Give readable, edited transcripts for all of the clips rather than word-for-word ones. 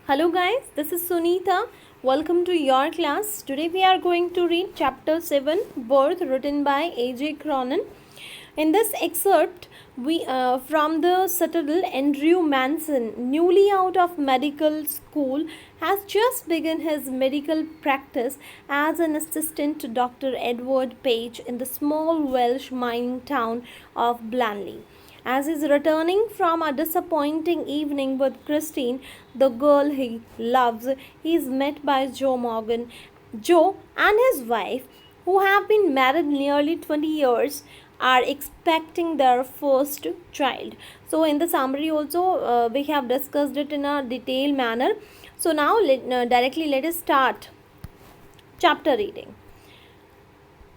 Hello guys, this is Sunita. Welcome to your class. Today we are going to read chapter 7 Birth written by A.J. Cronin. In this excerpt, we from the subtle Andrew Manson, newly out of medical school, has just begun his medical practice as an assistant to Dr. Edward Page in the small Welsh mining town of Blanley. As he's returning from a disappointing evening with Christine, the girl he loves, he is met by Joe Morgan. Joe and his wife, who have been married nearly 20 years, are expecting their first child. So, in the summary, also, we have discussed it in a detailed manner. So, now directly let us start chapter reading.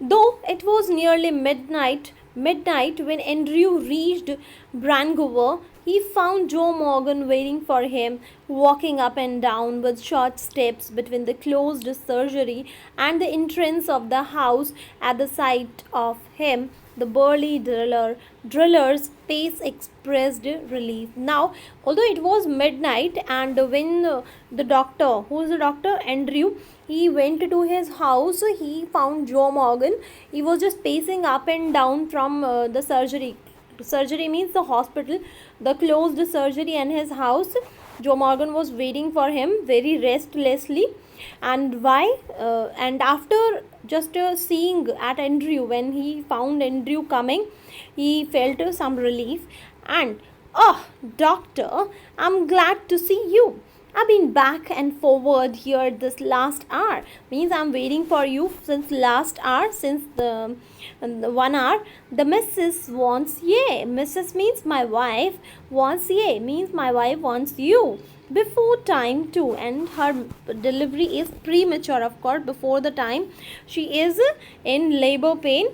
Though it was nearly midnight when Andrew reached Brangover, he found Joe Morgan waiting for him, walking up and down with short steps between the closed surgery and the entrance of the house. At the sight of him, the burly driller's face expressed relief. Now, although it was midnight, and when the doctor, who is the doctor? Andrew, he went to his house, he found Joe Morgan. He was just pacing up and down from the surgery. Surgery means the hospital, the closed surgery, and his house. Joe Morgan was waiting for him very restlessly. And why? And after just seeing at Andrew, when he found Andrew coming, he felt some relief. And, oh, doctor, I'm glad to see you. I've been back and forward here this last hour. Means I'm waiting for you since last hour, since the 1 hour. The missus wants ye. Mrs. means my wife. Wants ye means my wife wants you. Before time too, and her delivery is premature, of course, before the time. She is in labor pain.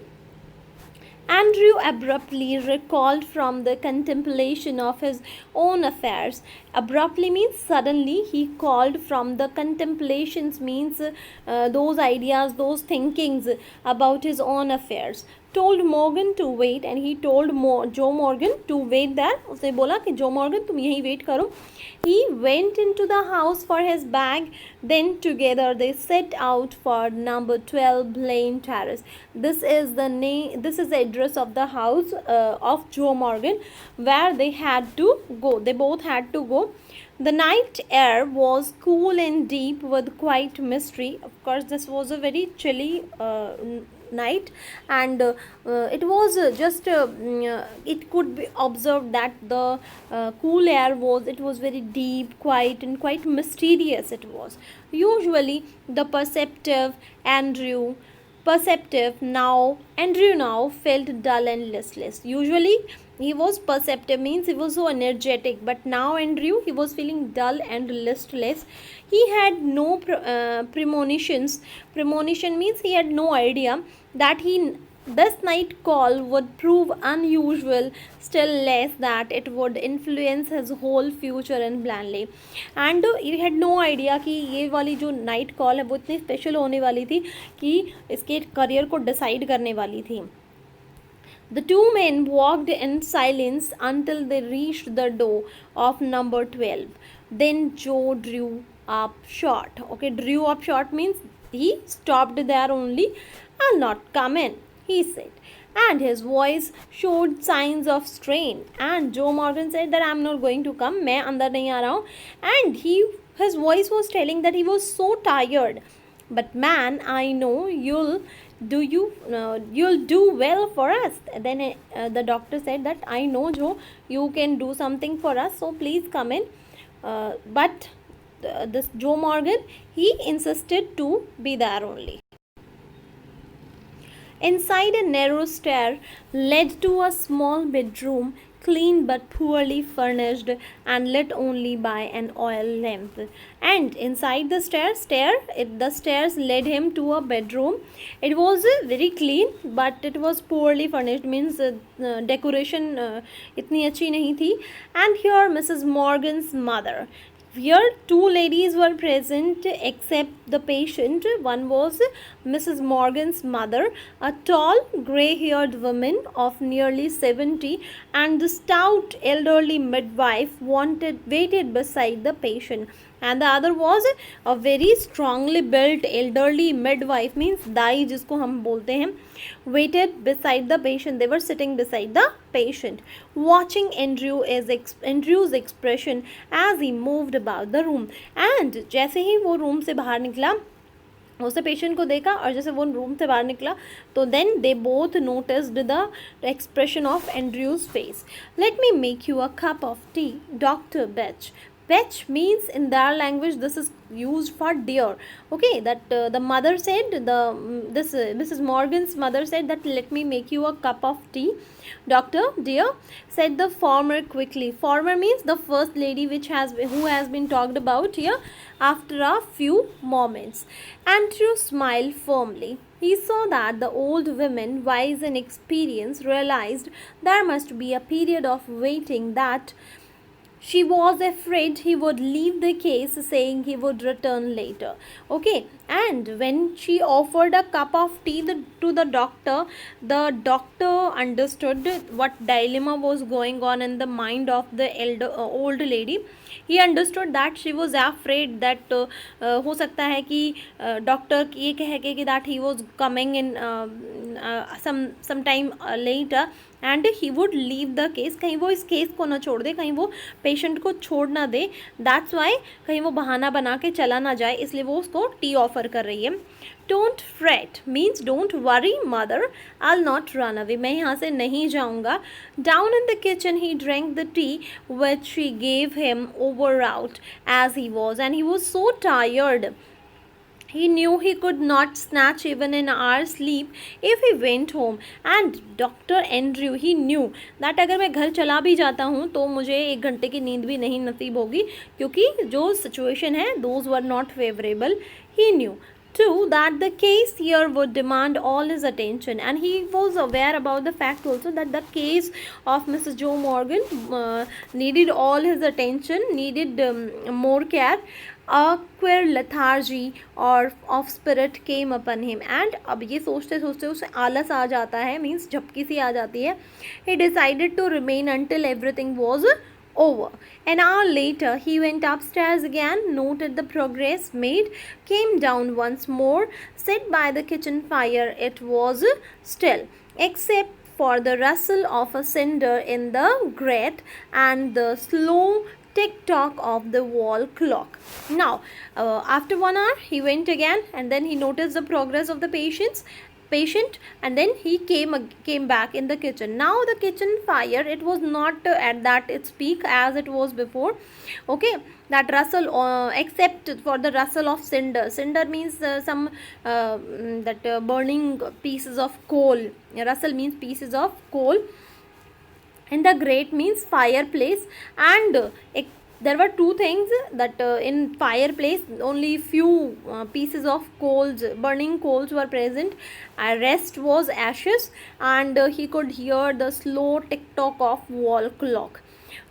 Andrew abruptly recalled from the contemplation of his own affairs. Abruptly means suddenly. He called from the contemplations means those ideas, those thinkings about his own affairs. Told Morgan to wait, and he told Joe Morgan to wait there. उसने बोला कि Joe Morgan तुम यहीं wait करो. He went into the house for his bag. Then together they set out for number 12 Blaine Terrace. This is the name. This is the address of the house of Joe Morgan, where they had to go. They both had to go. The night air was cool and deep with quiet mystery. Of course, this was a very chilly night, and it was it could be observed that the cool air was very deep, quiet, and quite mysterious. It was usually the Andrew now felt dull and listless. Usually he was perceptive, means he was so energetic, but now Andrew, he was feeling dull and listless. He had no premonitions. Premonition means he had no idea that this night call would prove unusual, still less that it would influence his whole future in Blanley. And he had no idea कि ये वाली जो night call है वो इतनी special होने वाली थी कि इसके career को decide करने वाली थी. The two men walked in silence until they reached the door of number 12. Then Joe drew up short. Okay, drew up short means he stopped there only. I'll not come in, he said. And his voice showed signs of strain. And Joe Morgan said that I'm not going to come. मैं अंदर नहीं आ रहा हूँ. And his voice was telling that he was so tired. But man, I know you'll do well for us. Then the doctor said that I know, Joe, you can do something for us, so please come in. But this Joe Morgan, he insisted to be there only. Inside, a narrow stair led to a small bedroom, clean but poorly furnished and lit only by an oil lamp. And inside the the stairs led him to a bedroom. It was very clean, but it was poorly furnished, means decoration itni अच्छी नहीं थी. And here Mrs. Morgan's mother, where two ladies were present except the patient. One was Mrs. Morgan's mother, a tall, grey haired woman of nearly 70, and the stout elderly midwife waited beside the patient. And the other was a very strongly built elderly midwife, means दाई जिसको हम बोलते हैं, waited beside the patient. They were sitting beside the patient, watching Andrew's expression as he moved about the room. And जैसे ही वो room से बाहर निकला, उसने पेशेंट को देखा, और जैसे वो रूम से बाहर निकला तो then they both noticed the expression of Andrew's face. Let me make you a cup of tea, doctor Vetch. Vetch means in their language this is used for dear. Okay, that the mother said, Mrs. Morgan's mother said that let me make you a cup of tea, doctor dear, said the former quickly. Former means the first lady who has been talked about here. After a few moments, Andrew smiled firmly. He saw that the old woman, wise and experienced, realized there must be a period of waiting, that she was afraid he would leave the case, saying he would return later. Okay, and when she offered a cup of tea to the doctor understood what dilemma was going on in the mind of the old lady. He understood that she was afraid that हो सकता है कि doctor ये कहे कि that he was coming in some time later and he would leave the case. कहीं वो इस केस को ना छोड़ दे, कहीं वो पेशेंट को छोड़ ना दे. That's why कहीं वो बहाना बना के चला ना जाए, इसलिए वो उसको टी ऑफर कर रही है. Don't fret means don't worry mother, I'll not run away. मैं यहाँ से नहीं जाऊँगा. Down in the kitchen he drank the tea which she gave him, over out as he was, and he was so tired. He knew he could not snatch even an hour's sleep if he went home. And Dr. Andrew, he knew that अगर मैं घर चला भी जाता हूँ तो मुझे 1 घंटे की नींद भी नहीं नसीब होगी, क्योंकि जो situation है those were not favorable. He knew too that the case here would demand all his attention, and he was aware about the fact also that the case of Mrs. Joe Morgan needed all his attention, needed more care. A queer lethargy or of spirit came upon him, and अब ये सोचते सोचते उसे आलस आ जाता है, means झपकी सी आ जाती है. He decided to remain until everything was over. An hour later he went upstairs again, noted the progress made, came down once more, sat by the kitchen fire. It was still, except for the rustle of a cinder in the grate and the slow tick-tock of the wall clock. Now, after 1 hour, he went again, and then he noticed the progress of the patient, and then he came back in the kitchen. Now the kitchen fire, it was not at that its peak as it was before. Okay, that rustle, except for the rustle of cinder. Cinder means some burning pieces of coal. Rustle means pieces of coal. And the grate means fireplace, and there were two things that in fireplace only few pieces of coals, burning coals were present. Rest was ashes, and he could hear the slow tick tock of wall clock.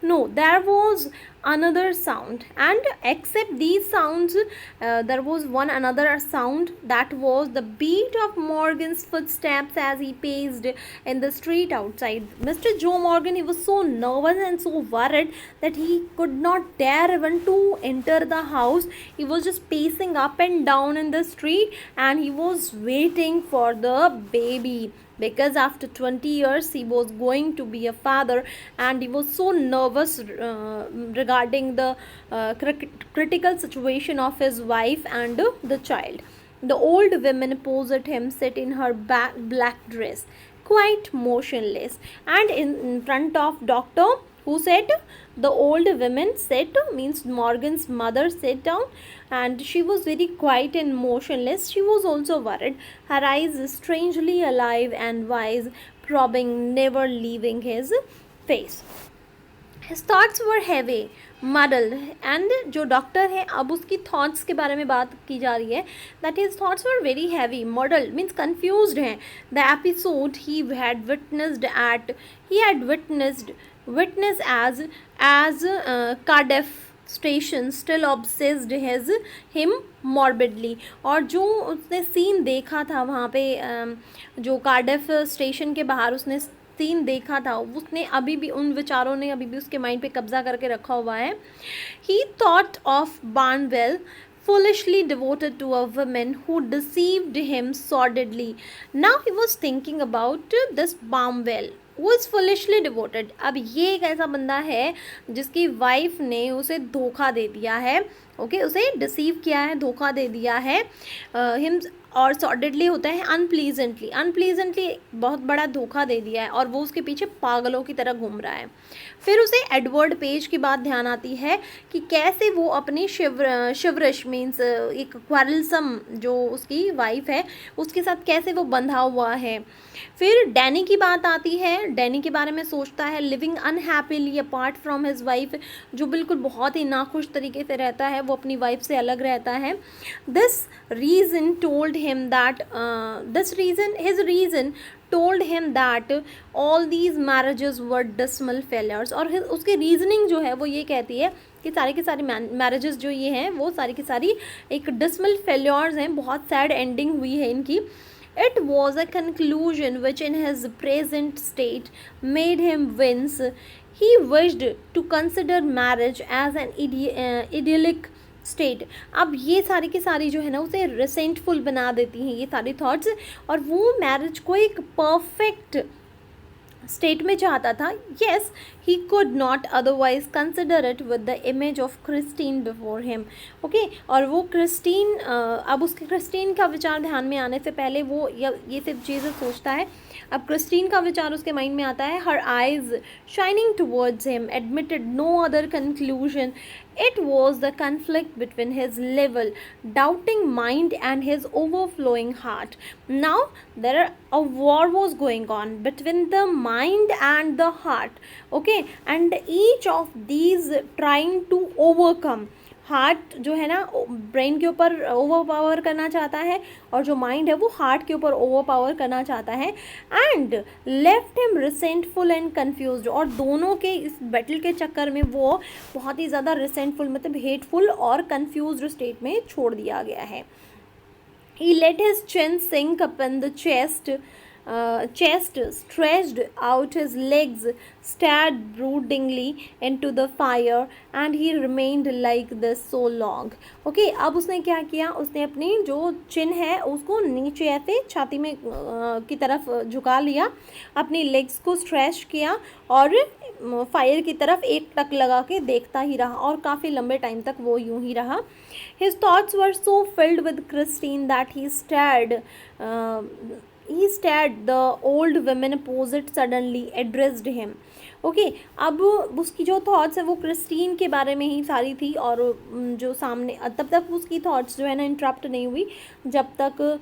No, there was another sound, and except these sounds there was one another sound, that was the beat of Morgan's footsteps as he paced in the street outside. Mr. Joe Morgan, he was so nervous and so worried that he could not dare even to enter the house. He was just pacing up and down in the street, and he was waiting for the baby, because after 20 years he was going to be a father, and he was so nervous regarding the critical situation of his wife and the child. The old woman opposite him sat in her black dress, quite motionless, and in front of doctor, who said, the old woman sat, means Morgan's mother sat down, and she was very quiet and motionless. She was also worried, her eyes strangely alive and wise, probing, never leaving his face. His thoughts were heavy, muddled, and जो doctor है अब उसकी thoughts के बारे में बात की जा रही है, that his thoughts were very heavy, muddled means confused हैं. The episode he had witnessed as Cardiff station still obsessed him morbidly. और जो उसने सीन देखा था वहाँ पे जो कार्डिफ स्टेशन के बाहर उसने सीन देखा था, उसने अभी भी, उन विचारों ने अभी भी उसके माइंड पे कब्जा करके रखा हुआ है। He thought of Barnwell foolishly devoted to a woman who deceived him sordidly. Now he was thinking about this Barnwell who is foolishly devoted. अब ये एक ऐसा बंदा है जिसकी वाइफ ने उसे धोखा दे दिया है, ओके, उसे डिसीव किया है, धोखा दे दिया है हिम। और सॉर्डेडली होता है अनप्लीजेंटली, अनप्लीजेंटली बहुत बड़ा धोखा दे दिया है और वो उसके पीछे पागलों की तरह घूम रहा है। फिर उसे एडवर्ड पेज की बात ध्यान आती है कि कैसे वो अपनी शिवरश मीन्स एक क्वारलसम जो उसकी वाइफ है उसके साथ कैसे वो बंधा हुआ है। फिर डैनी की बात आती है, डैनी के बारे में सोचता है, living unhappily apart from his wife, जो बिल्कुल बहुत ही नाखुश तरीके से रहता है, वो अपनी वाइफ से अलग रहता है। This reason told him that his reason told him that all these marriages were dismal failures। और उसकी रीजनिंग जो है वो ये कहती है कि सारे के सारे मैरिजेस जो ये हैं वो सारी की सारी एक डिसमल फेल्योर्स हैं, बहुत सैड एंडिंग हुई है इनकी। It was a conclusion which in his present state made him wince. He wished to consider marriage as an idyllic state। अब ये सारी की सारी जो है ना उसे रिसेंटफुल बना देती हैं ये सारी थॉट्स, और वो मैरिज को एक परफेक्ट स्टेट में चाहता था। Yes, he could not otherwise consider it with the image of Christine before him, okay. और वो क्रिस्टीन, अब उसके क्रिस्टीन का विचार ध्यान में आने से पहले वो ये सब चीज़ें सोचता है। अब क्रिस्टीन का विचार उसके माइंड में आता है। Her eyes shining towards him admitted no other conclusion. It was the conflict between his level, doubting mind and his overflowing heart. Now a war was going on between the mind and the heart, okay, and each of these trying to overcome। Heart जो है ना brain के ऊपर over power करना चाहता है और जो माइंड है वो हार्ट के ऊपर ओवर पावर करना चाहता है। And left him resentful and confused. और दोनों के इस बैटल के चक्कर में वो बहुत ही ज़्यादा रिसेंटफुल मतलब हेटफुल और कन्फ्यूज्ड स्टेट में छोड़ दिया गया है। He let his chin sink upon the chest, stretched out his legs, stared broodingly into the fire, and he remained like this so long. Okay, अब उसने क्या किया, उसने अपनी जो चिन है उसको नीचे ऐसे छाती में की तरफ झुका लिया, अपनी लेग्स को स्ट्रेच किया और फायर की तरफ एक टक लगा के देखता ही रहा और काफ़ी लंबे टाइम तक वो यूं ही रहा। His thoughts were so filled with Christine that he stared the old woman opposite suddenly addressed him। Okay, अब उसकी जो थॉट्स है वो क्रिस्टीन के बारे में ही सारी थी और जो सामने तब तक उसकी थॉट्स जो है ना इंटरप्ट नहीं हुई जब तक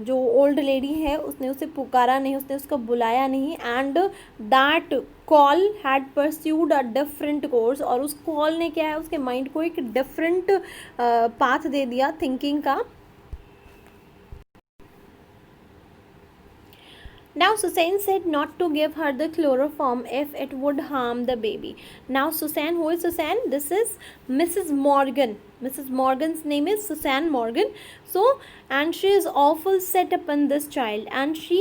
जो ओल्ड लेडी है उसने उसे पुकारा नहीं, उसने उसको बुलाया नहीं। And that call had pursued a different course. और उस कॉल ने क्या है उसके माइंड को एक डिफरेंट पाथ दे दिया थिंकिंग का। Now Susan said not to give her the chloroform if it would harm the baby. Now Susan, who is Susan? This is Mrs. Morgan. Mrs. Morgan's name is Susan Morgan. So, and she is awful set upon this child and she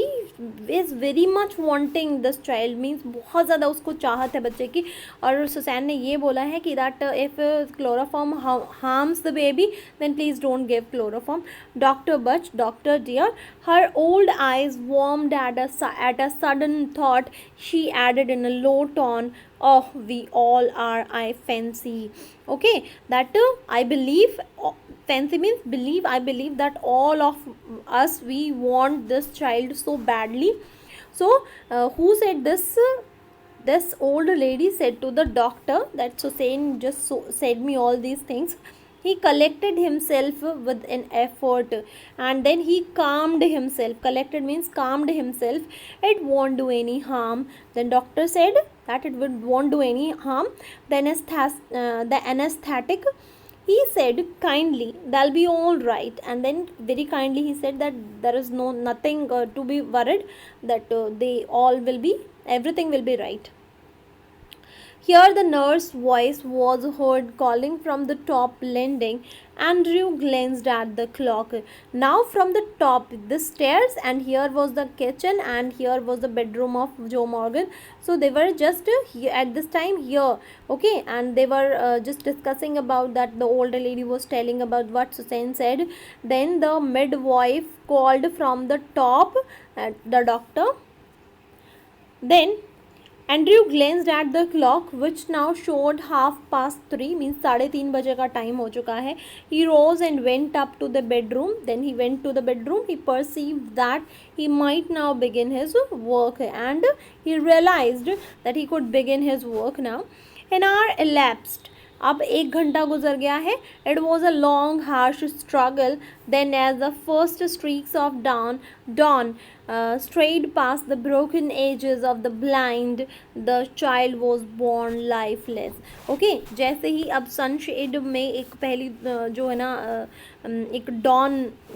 is very much wanting this child, means बहुत ज़्यादा उसको चाहत है बच्चे की। और Susan ने ये बोला है कि that if chloroform harms the baby then please don't give chloroform. Dr. Butch, Dr. dear, her old eyes warmed at a sudden thought. She added in a low tone, oh, we all are, I fancy. Okay, that I believe, fancy means believe, I believe that all of us we want this child so badly. So who said this? This old lady said to the doctor that Susan just said me all these things. He collected himself with an effort and then he calmed himself. Collected means calmed himself. It won't do any harm. Then doctor said that it won't do any harm. Then the anesthetic, he said kindly, they'll be all right. And then very kindly he said that there is nothing to be worried, that they all will be, everything will be right. Here the nurse's voice was heard calling from the top landing. Andrew glanced at the clock. Now from the top the stairs, and here was the kitchen, and here was the bedroom of Joe Morgan. So they were just here at this time here, okay, and they were just discussing about that. The older lady was telling about what Susan said. Then the midwife called from the top, the doctor. Then Andrew glanced at the clock, which now showed 3:30, means 3:30 बजे का time हो चुका है. He rose and went up to the bedroom. Then he went to the bedroom. He perceived that he might now begin his work, and he realized that he could begin his work now. An hour elapsed. अब 1 घंटा गुजर गया है. It was a long, harsh struggle. Then, as the first streaks of dawn strayed past the broken edges of the blind, the child was born lifeless. Okay, जैसे ही अब sunshade में एक पहली जो है ना एक डॉन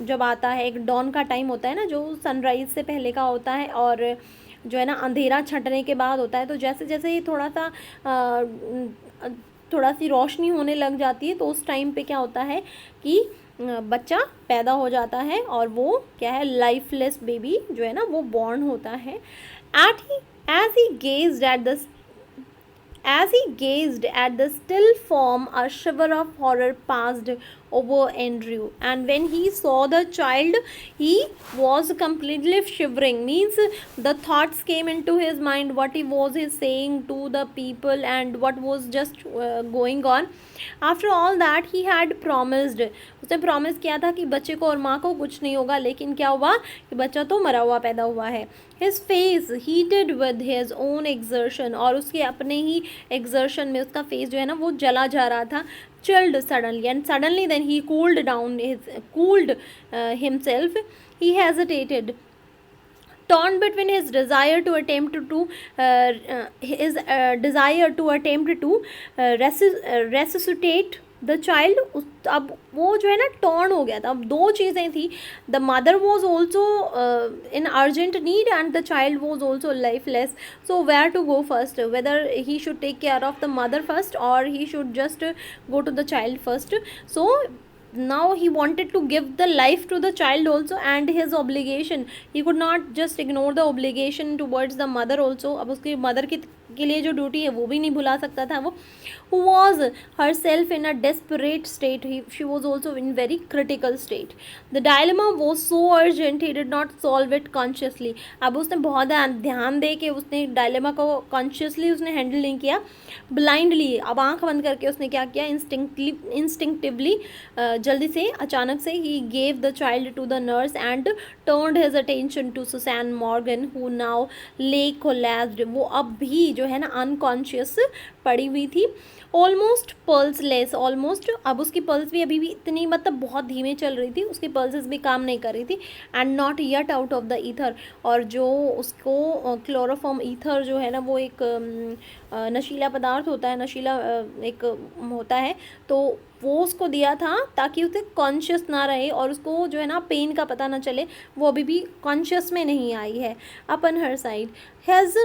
जब आता है, एक डॉन का टाइम होता है ना, जो सनराइज से पहले का होता है और जो है ना अंधेरा छंटने के बाद होता है. तो जैसे जैसे ही थोड़ा सी रोशनी होने लग जाती है, तो उस टाइम पे क्या होता है कि बच्चा पैदा हो जाता है और वो क्या है, लाइफलेस बेबी जो है ना वो बॉर्न होता है. As he gazed at the still form, a shiver of horror passed over Andrew, and when he saw the child he was completely shivering. Means the thoughts came into his mind, what he was saying to the people and what was just going on. After all that he had promised, उसने promise किया था कि बच्चे को और माँ को कुछ नहीं होगा, लेकिन क्या हुआ कि बच्चा तो मरा हुआ पैदा हुआ है. His face heated with his own exertion, और उसके अपने ही exertion में उसका face जो है ना वो जला जा रहा था. Chilled suddenly, and suddenly then he cooled himself. He hesitated, torn between his desire to attempt to resuscitate the child. अब वो जो है ना टॉर्न हो गया था. अब दो चीज़ें थी, the mother was also in urgent need and the child was also lifeless. So where to go first, whether he should take care of the mother first और he should just go to the child first. So now he wanted to give the life to the child also, and his obligation, he could not just ignore the obligation towards the mother also. अब उसकी mother के लिए जो duty है वो भी नहीं भुला सकता था वो. Who was herself in a desperate state. She was also in very critical state. The dilemma was so urgent he did not solve it consciously. अब उसने बहुत ध्यान दे के उसने डायलेमा को कॉन्शियसली उसने हैंडल नहीं किया. ब्लाइंडली, अब आंख बंद करके उसने क्या किया, इंस्टिंक्टिवली जल्दी से अचानक से ही gave the child to the nurse and turned his attention to Susan Morgan, who now lay collapsed. वो अब भी जो है ना अनकॉन्शियस पड़ी हुई थी. ऑलमोस्ट पल्सलेस, ऑलमोस्ट, अब उसकी पल्स भी अभी भी इतनी मतलब बहुत धीमे चल रही थी, उसकी पल्सेस भी काम नहीं कर रही थी. And not yet out of the ether, और जो उसको क्लोरोफॉर्म ईथर जो है ना वो एक नशीला पदार्थ होता है, नशीला एक होता है, तो वो उसको दिया था ताकि उसे कॉन्शियस ना रहे और उसको जो है ना पेन का पता ना चले. वो अभी भी कॉन्शियस में नहीं आई है. Upon her side has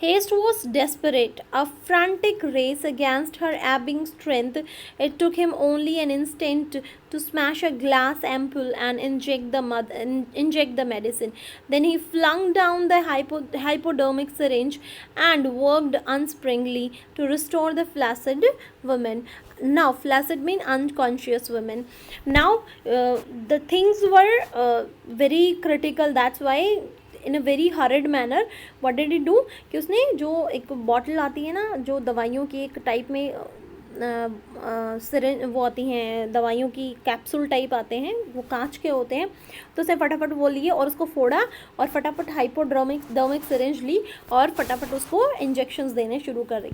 haste was desperate, a frantic race against her ebbing strength. It took him only an instant to smash a glass ampoule and inject the medicine. Then he flung down the hypodermic syringe and worked unspringly to restore the flaccid woman. Now, flaccid means unconscious women. Now, the things were very critical. That's why in a very horrid manner what did he do कि उसने जो एक bottle आती है ना जो दवाइयों की एक टाइप में सिरिंज वो आती हैं, दवाइयों की कैप्सूल टाइप आते हैं, वो कांच के होते हैं, तो उसने फटाफट वो लिए और उसको फोड़ा और फटाफट हाइपोडर्मिक सिरिंज ली और फटाफट उसको इंजेक्शंस देने शुरू कर रही.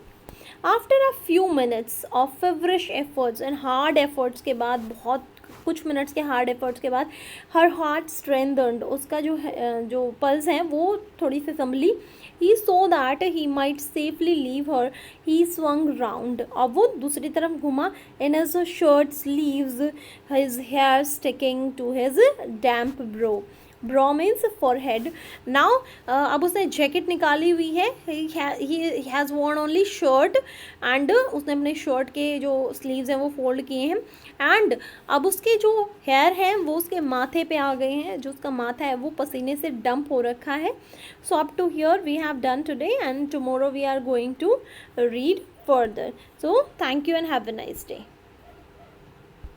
After a few minutes of feverish efforts and hard efforts के बाद, बहुत कुछ मिनट्स के हार्ड एफर्ट्स के बाद, हर हार्ट स्ट्रेंथन्ड, उसका जो पल्स है वो थोड़ी सी संभली. He so that he might safely leave her, he swung round, अब वो दूसरी तरफ घुमा. In his shirt sleeves, his hair sticking to his damp brow. Brow means forehead. Now अब उसने जैकेट निकाली हुई है. He has worn only shirt and उसने अपने शर्ट के जो स्लीव्स हैं वो फोल्ड किए हैं. एंड अब उसके जो हेयर हैं वो उसके माथे पे आ गए हैं. जो उसका माथा है वो पसीने से डंप हो रखा है. So up to here we have done today and tomorrow we are going to read further. So thank you and have a nice day.